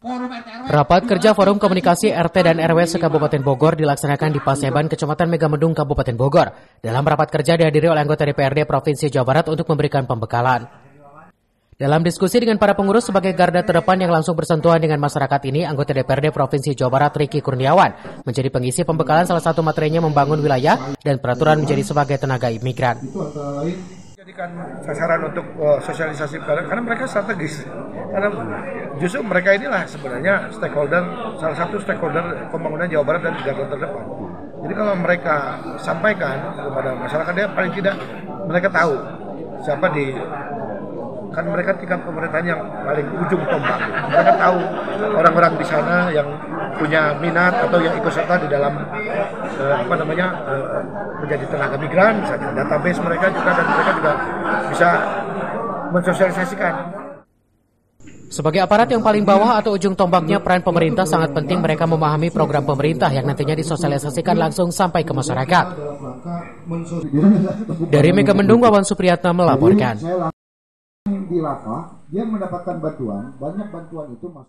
Rapat kerja Forum Komunikasi RT dan RW se-Kabupaten Bogor dilaksanakan di Paseban, Kecamatan Megamendung, Kabupaten Bogor. Dalam rapat kerja dihadiri oleh anggota DPRD Provinsi Jawa Barat untuk memberikan pembekalan. Dalam diskusi dengan para pengurus sebagai garda terdepan yang langsung bersentuhan dengan masyarakat ini, anggota DPRD Provinsi Jawa Barat Ricky Kurniawan menjadi pengisi pembekalan. Salah satu materinya membangun wilayah dan peraturan menjadi sebagai tenaga imigran. Jadikan sasaran untuk sosialisasi karena mereka strategis, karena justru mereka inilah sebenarnya stakeholder, salah satu stakeholder pembangunan Jawa Barat dan garda terdepan. Jadi kalau mereka sampaikan kepada masyarakat, dia paling tidak mereka tahu siapa kan mereka tingkat pemerintahan yang paling ujung tombak. Mereka tahu orang-orang di sana yang punya minat atau yang ikut serta di dalam menjadi tenaga migran, misalnya database mereka juga, dan mereka juga bisa mensosialisasikan. Sebagai aparat yang paling bawah atau ujung tombaknya, peran pemerintah sangat penting. Mereka memahami program pemerintah yang nantinya disosialisasikan langsung sampai ke masyarakat. Dari Megamendung, Wawan Supriyatna melaporkan. Di Lapa, dia mendapatkan bantuan, banyak bantuan itu masuk